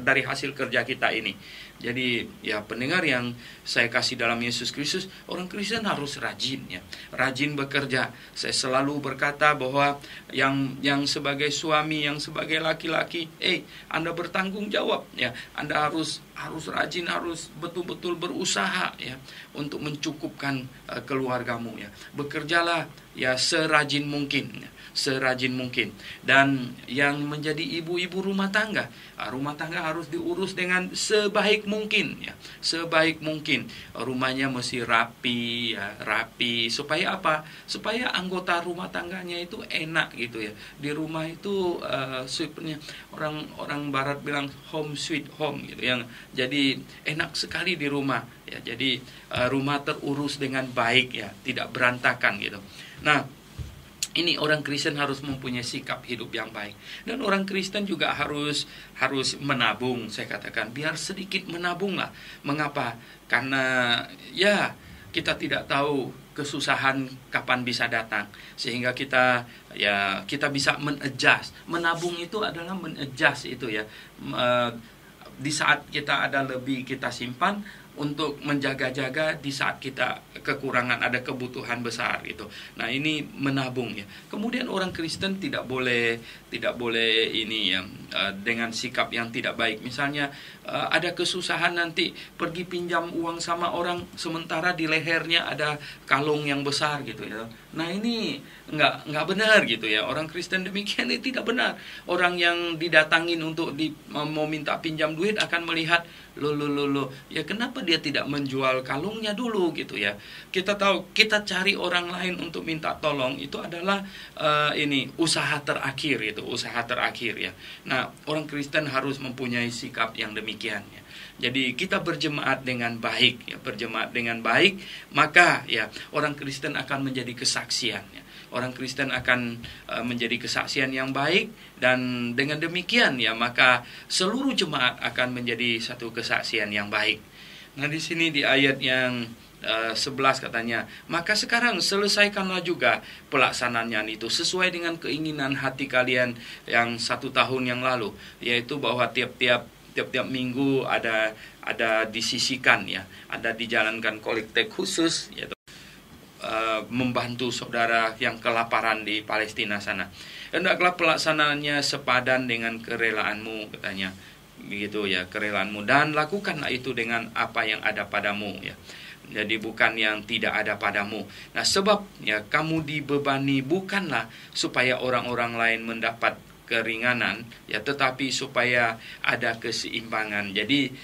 dari hasil kerja kita ini. Jadi ya pendengar yang saya kasih dalam Yesus Kristus, orang Kristen harus rajin ya, rajin bekerja. Saya selalu berkata bahwa yang sebagai suami, yang sebagai laki-laki, Anda bertanggung jawab ya. Anda harus rajin, harus betul-betul berusaha ya untuk mencukupkan keluargamu ya. Bekerjalah ya serajin mungkin ya, serajin mungkin. Dan yang menjadi ibu-ibu rumah tangga harus diurus dengan sebaik mungkin ya, sebaik mungkin. Rumahnya mesti rapi ya, rapi. Supaya apa? Supaya anggota rumah tangganya itu enak gitu ya. Di rumah itu sweetnya orang barat bilang home sweet home gitu, yang jadi enak sekali di rumah ya. Jadi rumah terurus dengan baik ya, tidak berantakan gitu. Nah, ini orang Kristen harus mempunyai sikap hidup yang baik. Dan orang Kristen juga harus menabung, saya katakan. Biar sedikit menabunglah. Mengapa? Karena ya kita tidak tahu kesusahan kapan bisa datang. Sehingga kita bisa men-adjust. Menabung itu adalah men-adjust itu ya. Di saat kita ada lebih, kita simpan untuk menjaga-jaga di saat kita kekurangan, ada kebutuhan besar gitu. Nah, ini menabung ya. Kemudian orang Kristen tidak boleh ini ya, dengan sikap yang tidak baik. Misalnya ada kesusahan nanti pergi pinjam uang sama orang, sementara di lehernya ada kalung yang besar gitu ya. Nah, ini nggak benar gitu ya. Orang Kristen demikian ini tidak benar. Orang yang didatangin untuk mau minta pinjam duit akan melihat, Loh, ya kenapa dia tidak menjual kalungnya dulu gitu ya. Kita tahu, kita cari orang lain untuk minta tolong itu adalah ini usaha terakhir, itu usaha terakhir ya. Nah, orang Kristen harus mempunyai sikap yang demikian ya. Jadi kita berjemaat dengan baik ya, berjemaat dengan baik, maka ya orang Kristen akan menjadi kesaksian ya. Orang Kristen akan menjadi kesaksian yang baik, dan dengan demikian ya maka seluruh jemaat akan menjadi satu kesaksian yang baik. Nah, di sini di ayat yang 11 katanya, maka sekarang selesaikanlah juga pelaksanaannya itu sesuai dengan keinginan hati kalian yang 1 tahun yang lalu, yaitu bahwa tiap-tiap minggu ada disisikan ya, ada dijalankan kolekte khusus yaitu membantu saudara yang kelaparan di Palestina sana. Hendaklah pelaksanaannya sepadan dengan kerelaanmu katanya, begitu ya, kerelaanmu, dan lakukanlah itu dengan apa yang ada padamu ya. Jadi bukan yang tidak ada padamu. Nah, sebab ya kamu dibebani bukanlah supaya orang-orang lain mendapat keringanan ya, tetapi supaya ada keseimbangan. Jadi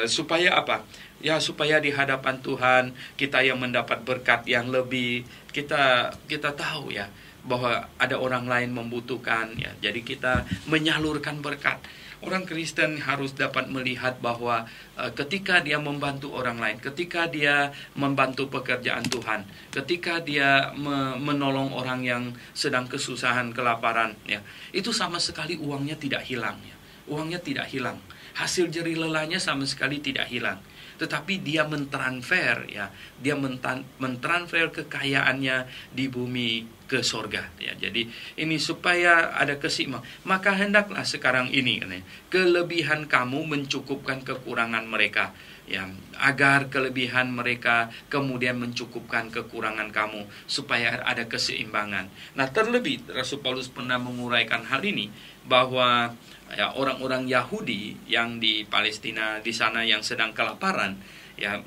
supaya apa? Ya supaya di hadapan Tuhan kita yang mendapat berkat yang lebih, kita tahu ya bahwa ada orang lain membutuhkan ya. Jadi kita menyalurkan berkat. Orang Kristen harus dapat melihat bahwa ketika dia membantu orang lain, ketika dia membantu pekerjaan Tuhan, ketika dia menolong orang yang sedang kesusahan, kelaparan ya, itu sama sekali uangnya tidak hilang ya. Uangnya tidak hilang. Hasil jerih lelahnya sama sekali tidak hilang. Tetapi dia mentransfer ya, dia mentransfer kekayaannya di bumi ke sorga ya. Jadi ini supaya ada keseimbangan. Maka hendaklah sekarang ini kelebihan kamu mencukupkan kekurangan mereka ya, agar kelebihan mereka kemudian mencukupkan kekurangan kamu, supaya ada keseimbangan. Nah, terlebih Rasul Paulus pernah menguraikan hal ini bahwa ya orang-orang Yahudi yang di Palestina di sana yang sedang kelaparan ya,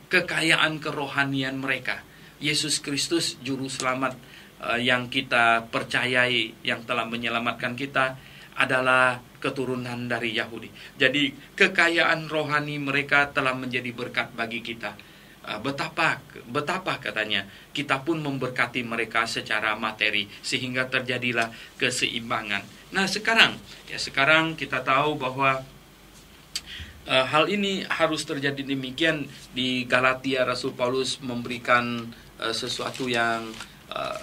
kekayaan kerohanian mereka, Yesus Kristus juru selamat yang kita percayai, yang telah menyelamatkan kita, adalah keturunan dari Yahudi. Jadi kekayaan rohani mereka telah menjadi berkat bagi kita. Betapa katanya kita pun memberkati mereka secara materi, sehingga terjadilah keseimbangan. Nah, sekarang kita tahu bahwa hal ini harus terjadi demikian. Di Galatia Rasul Paulus memberikan sesuatu yang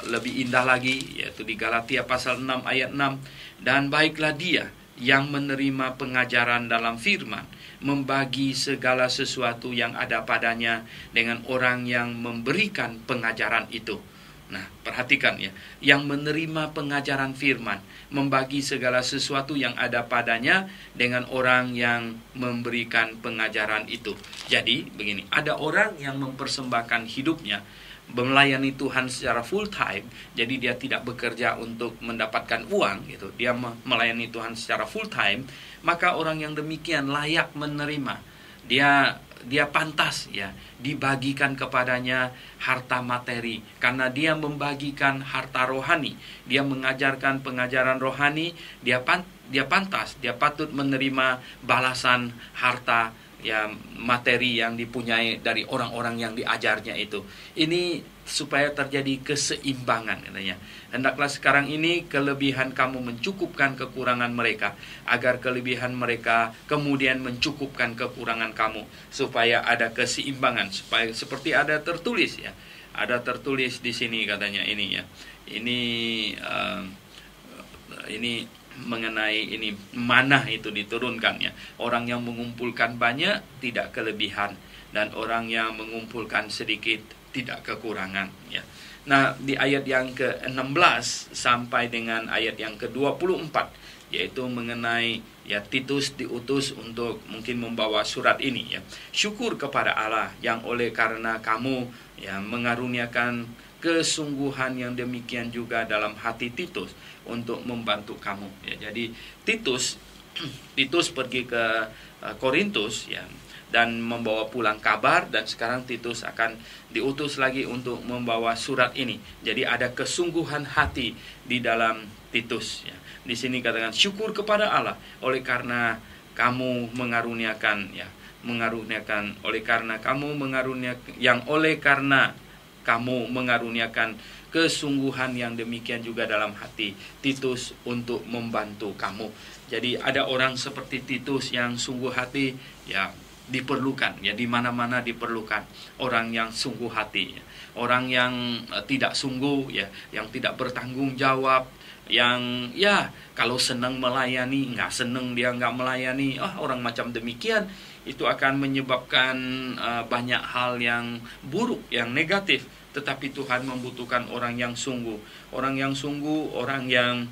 lebih indah lagi, yaitu di Galatia pasal 6 ayat 6. Dan baiklah dia yang menerima pengajaran dalam firman, membagi segala sesuatu yang ada padanya dengan orang yang memberikan pengajaran itu. Nah, perhatikan ya, yang menerima pengajaran firman, membagi segala sesuatu yang ada padanya dengan orang yang memberikan pengajaran itu. Jadi begini, ada orang yang mempersembahkan hidupnya melayani Tuhan secara full time, jadi dia tidak bekerja untuk mendapatkan uang gitu, dia melayani Tuhan secara full time, maka orang yang demikian layak menerima, dia pantas ya dibagikan kepadanya harta materi, karena dia membagikan harta rohani, dia mengajarkan pengajaran rohani, dia pantas, dia patut menerima balasan harta ya materi yang dipunyai dari orang-orang yang diajarnya itu. Ini supaya terjadi keseimbangan katanya. Hendaklah sekarang ini kelebihan kamu mencukupkan kekurangan mereka, agar kelebihan mereka kemudian mencukupkan kekurangan kamu, supaya ada keseimbangan, supaya seperti ada tertulis ya. Ada tertulis di sini katanya ini ya. Ini mengenai ini manah itu diturunkannya. Orang yang mengumpulkan banyak tidak kelebihan, dan orang yang mengumpulkan sedikit tidak kekurangan ya. Nah, di ayat yang ke-16 sampai dengan ayat yang ke-24, yaitu mengenai ya Titus diutus untuk mungkin membawa surat ini ya. Syukur kepada Allah yang oleh karena kamu ya mengaruniakan kesungguhan yang demikian juga dalam hati Titus untuk membantu kamu ya. Jadi Titus pergi ke Korintus ya, dan membawa pulang kabar, dan sekarang Titus akan diutus lagi untuk membawa surat ini. Jadi ada kesungguhan hati di dalam Titus ya. Di sini katakan syukur kepada Allah oleh karena kamu mengaruniakan oleh karena kamu mengaruniakan kesungguhan yang demikian juga dalam hati Titus untuk membantu kamu. Jadi ada orang seperti Titus yang sungguh hati diperlukan, di mana-mana diperlukan orang yang sungguh hati, orang yang tidak sungguh, yang tidak bertanggung jawab, yang kalau senang melayani, nggak senang dia nggak melayani. Orang macam demikian itu akan menyebabkan banyak hal yang buruk, yang negatif. Tetapi Tuhan membutuhkan orang yang sungguh, orang yang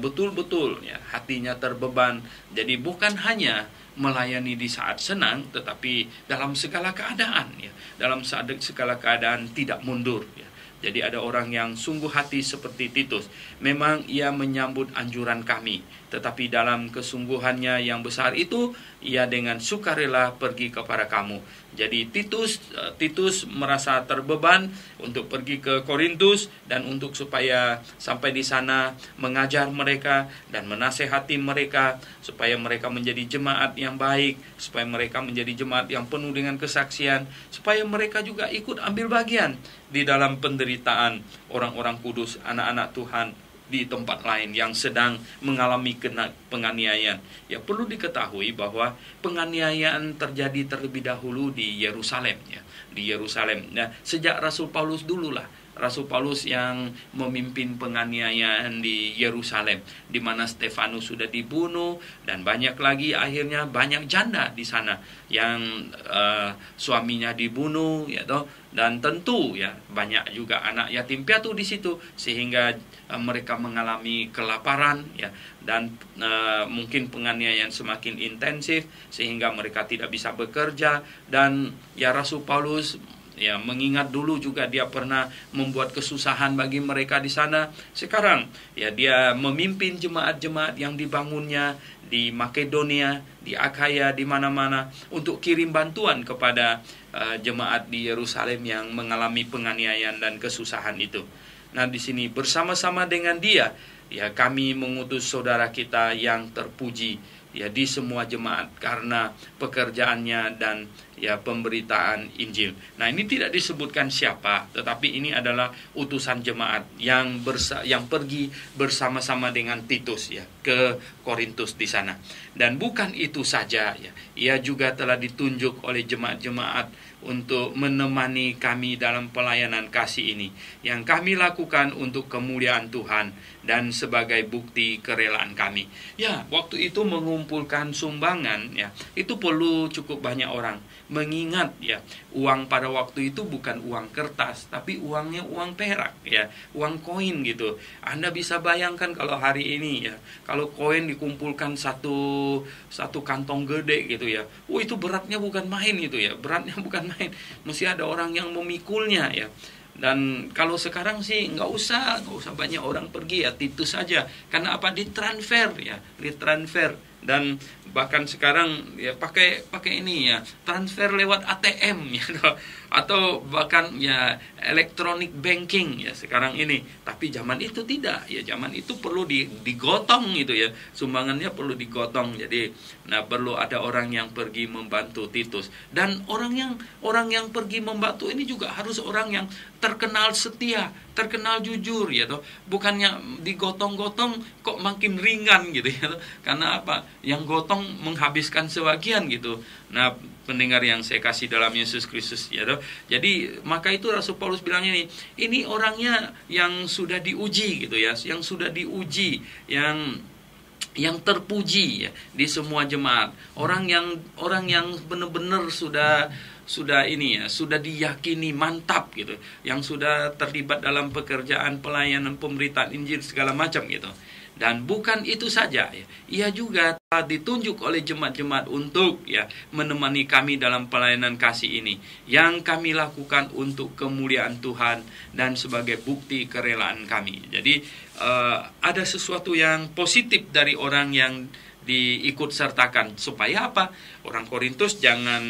betul-betul hatinya terbeban. Jadi bukan hanya melayani di saat senang, tetapi dalam segala keadaan, dalam segala keadaan tidak mundur. Jadi ada orang yang sungguh hati seperti Titus. Memang ia menyambut anjuran kami, tetapi dalam kesungguhannya yang besar itu, ia dengan sukarela pergi kepada kamu. Jadi Titus merasa terbeban untuk pergi ke Korintus dan untuk supaya sampai di sana mengajar mereka dan menasehati mereka supaya mereka menjadi jemaat yang baik, supaya mereka menjadi jemaat yang penuh dengan kesaksian, supaya mereka juga ikut ambil bagian di dalam penderitaan orang-orang kudus, anak-anak Tuhan di tempat lain yang sedang mengalami penganiayaan. Perlu diketahui bahwa penganiayaan terjadi terlebih dahulu di Yerusalem, sejak Rasul Paulus dululah. Rasul Paulus yang memimpin penganiayaan di Yerusalem, di mana Stefanus sudah dibunuh dan banyak lagi, akhirnya banyak janda di sana yang suaminya dibunuh, dan tentu banyak juga anak yatim piatu di situ, sehingga mereka mengalami kelaparan, dan mungkin penganiayaan semakin intensif sehingga mereka tidak bisa bekerja. Dan Rasul Paulus mengingat dulu juga dia pernah membuat kesusahan bagi mereka di sana. Sekarang dia memimpin jemaat-jemaat yang dibangunnya di Makedonia, di Akhaya, di mana-mana untuk kirim bantuan kepada jemaat di Yerusalem yang mengalami penganiayaan dan kesusahan itu. Nah, di sini bersama-sama dengan dia, kami mengutus saudara kita yang terpuji di semua jemaat karena pekerjaannya dan pemberitaan Injil. Nah, ini tidak disebutkan siapa, tetapi ini adalah utusan jemaat yang pergi bersama-sama dengan Titus ke Korintus di sana. Dan bukan itu saja, ia juga telah ditunjuk oleh jemaat-jemaat untuk menemani kami dalam pelayanan kasih ini yang kami lakukan untuk kemuliaan Tuhan dan sebagai bukti kerelaan kami. Waktu itu mengumpulkan sumbangan, itu perlu cukup banyak orang. Mengingat uang pada waktu itu bukan uang kertas, tapi uangnya uang perak, uang koin gitu. Anda bisa bayangkan kalau hari ini kalau koin dikumpulkan satu kantong gede gitu itu beratnya bukan main itu beratnya bukan main. Mesti ada orang yang memikulnya Dan kalau sekarang sih nggak usah banyak orang pergi, Titus saja. Karena apa? Ditransfer. Dan bahkan sekarang pakai ini transfer lewat ATM atau bahkan electronic banking sekarang ini. Tapi zaman itu tidak, zaman itu perlu digotong sumbangannya perlu digotong. Jadi perlu ada orang yang pergi membantu Titus, dan orang yang pergi membantu ini juga harus orang yang terkenal setia, terkenal jujur bukannya digotong-gotong kok makin ringan karena apa? Yang gotong menghabiskan sebagian Nah, pendengar yang saya kasih dalam Yesus Kristus Jadi maka itu Rasul Paulus bilangnya ini orangnya yang sudah diuji yang sudah diuji, yang terpuji di semua jemaat, orang yang benar-benar sudah diyakini mantap yang sudah terlibat dalam pekerjaan pelayanan pemberitaan Injil segala macam Dan bukan itu saja, ia juga telah ditunjuk oleh jemaat-jemaat untuk menemani kami dalam pelayanan kasih ini yang kami lakukan untuk kemuliaan Tuhan dan sebagai bukti kerelaan kami. Jadi ada sesuatu yang positif dari orang yang diikut sertakan, supaya apa? Orang Korintus jangan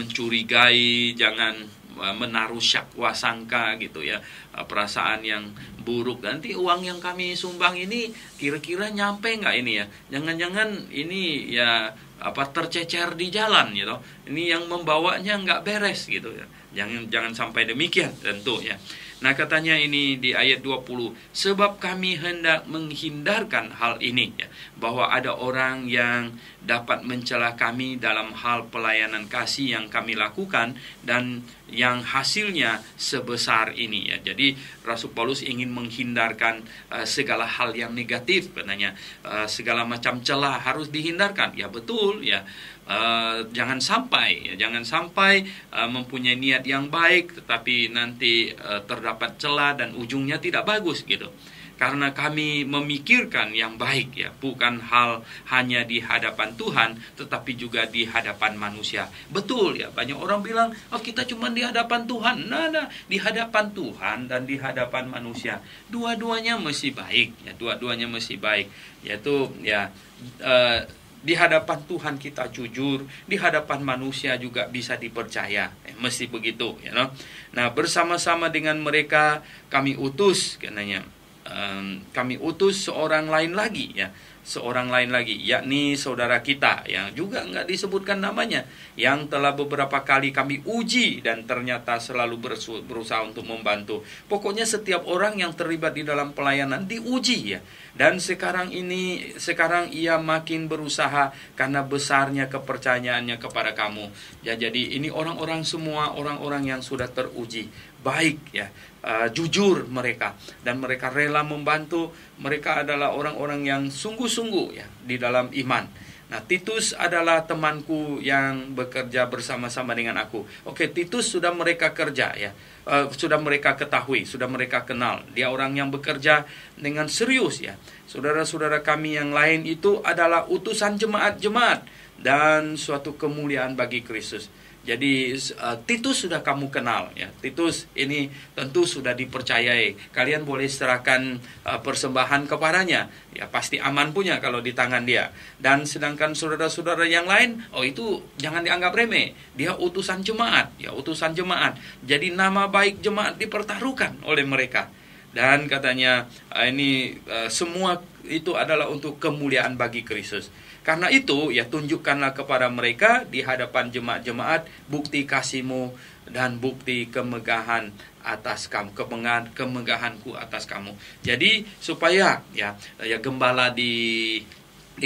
mencurigai, jangan menaruh syakwa sangka gitu ya, perasaan yang buruk. Nanti uang yang kami sumbang ini kira-kira nyampe nggak ini ya? Jangan-jangan ini ya tercecer di jalan gitu. Ini yang membawanya nggak beres gitu ya. Jangan sampai demikian tentu ya. Nah, katanya ini di ayat 20, sebab kami hendak menghindarkan hal ini ya, bahwa ada orang yang dapat mencela kami dalam hal pelayanan kasih yang kami lakukan dan yang hasilnya sebesar ini ya. Jadi Rasul Paulus ingin menghindarkan segala hal yang negatif, katanya segala macam celah harus dihindarkan. Ya betul ya. Jangan sampai mempunyai niat yang baik tetapi nanti terdapat celah dan ujungnya tidak bagus gitu. Karena kami memikirkan yang baik ya, bukan hal hanya di hadapan Tuhan tetapi juga di hadapan manusia. Betul ya, banyak orang bilang kita cuma di hadapan Tuhan. Nah, di hadapan Tuhan dan di hadapan manusia dua-duanya mesti baik ya, dua-duanya mesti baik. Yaitu ya di hadapan Tuhan kita jujur, di hadapan manusia juga bisa dipercaya. Mesti begitu ya. Nah, bersama-sama dengan mereka kami utus, katanya. Kami utus seorang lain lagi ya, yakni saudara kita yang juga nggak disebutkan namanya, yang telah beberapa kali kami uji dan ternyata selalu berusaha untuk membantu. Pokoknya setiap orang yang terlibat di dalam pelayanan diuji ya. Dan sekarang ia makin berusaha karena besarnya kepercayaannya kepada kamu. Ya, jadi ini orang-orang semua orang-orang yang sudah teruji baik ya, jujur mereka, dan mereka rela membantu. Mereka adalah orang-orang yang sungguh-sungguh ya di dalam iman. Nah, Titus adalah temanku yang bekerja bersama-sama dengan aku. Oke, Titus sudah mereka kerja ya, sudah mereka ketahui, sudah mereka kenal. Dia orang yang bekerja dengan serius ya. Saudara-saudara kami yang lain itu adalah utusan jemaat-jemaat dan suatu kemuliaan bagi Kristus. Jadi Titus sudah kamu kenal ya. Titus ini tentu sudah dipercayai. Kalian boleh serahkan persembahan kepadanya. Ya pasti aman punya kalau di tangan dia. Dan sedangkan saudara-saudara yang lain, itu jangan dianggap remeh. Dia utusan jemaat, ya utusan jemaat. Jadi nama baik jemaat dipertaruhkan oleh mereka. Dan katanya semua itu adalah untuk kemuliaan bagi Kristus. Karena itu ya tunjukkanlah kepada mereka di hadapan jemaat-jemaat bukti kasihmu dan bukti kemegahan atas kamu, kemegahanku atas kamu. Jadi supaya ya gembala di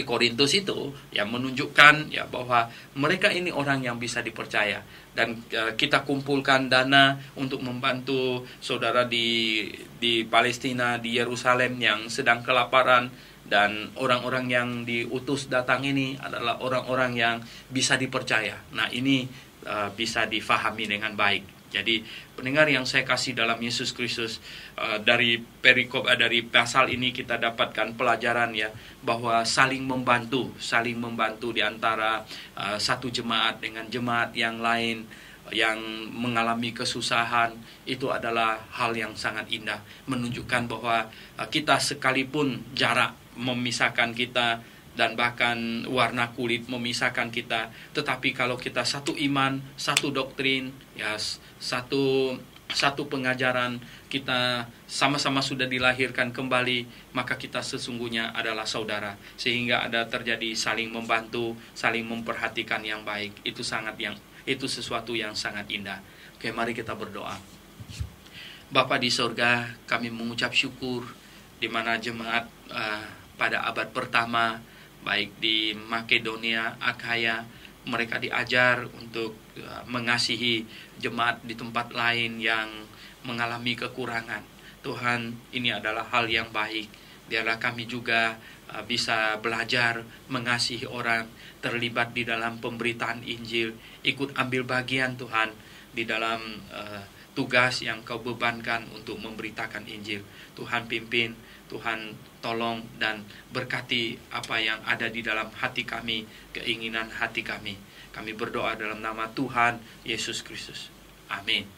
Korintus itu ya menunjukkan ya bahwa mereka ini orang yang bisa dipercaya. Dan kita kumpulkan dana untuk membantu saudara di Palestina, di Yerusalem yang sedang kelaparan. Dan orang-orang yang diutus datang ini adalah orang-orang yang bisa dipercaya. Nah, ini bisa difahami dengan baik. Jadi pendengar yang saya kasih dalam Yesus Kristus, dari pasal ini kita dapatkan pelajaran ya, bahwa saling membantu di antara satu jemaat dengan jemaat yang lain yang mengalami kesusahan, itu adalah hal yang sangat indah, menunjukkan bahwa kita sekalipun jarak memisahkan kita dan bahkan warna kulit memisahkan kita, tetapi kalau kita satu iman, satu doktrin, ya satu pengajaran, kita sama-sama sudah dilahirkan kembali, maka kita sesungguhnya adalah saudara, sehingga ada terjadi saling membantu, saling memperhatikan yang baik. Itu sesuatu yang sangat indah. Oke, mari kita berdoa. Bapa di sorga, kami mengucap syukur di mana jemaat pada abad pertama, baik di Makedonia, Akhaya, mereka diajar untuk mengasihi jemaat di tempat lain yang mengalami kekurangan. Tuhan, ini adalah hal yang baik. Biarlah kami juga bisa belajar mengasihi orang, terlibat di dalam pemberitaan Injil, ikut ambil bagian Tuhan di dalam tugas yang Kau bebankan untuk memberitakan Injil. Tuhan pimpin, Tuhan tolong dan berkati apa yang ada di dalam hati kami, keinginan hati kami. Kami berdoa dalam nama Tuhan Yesus Kristus. Amin.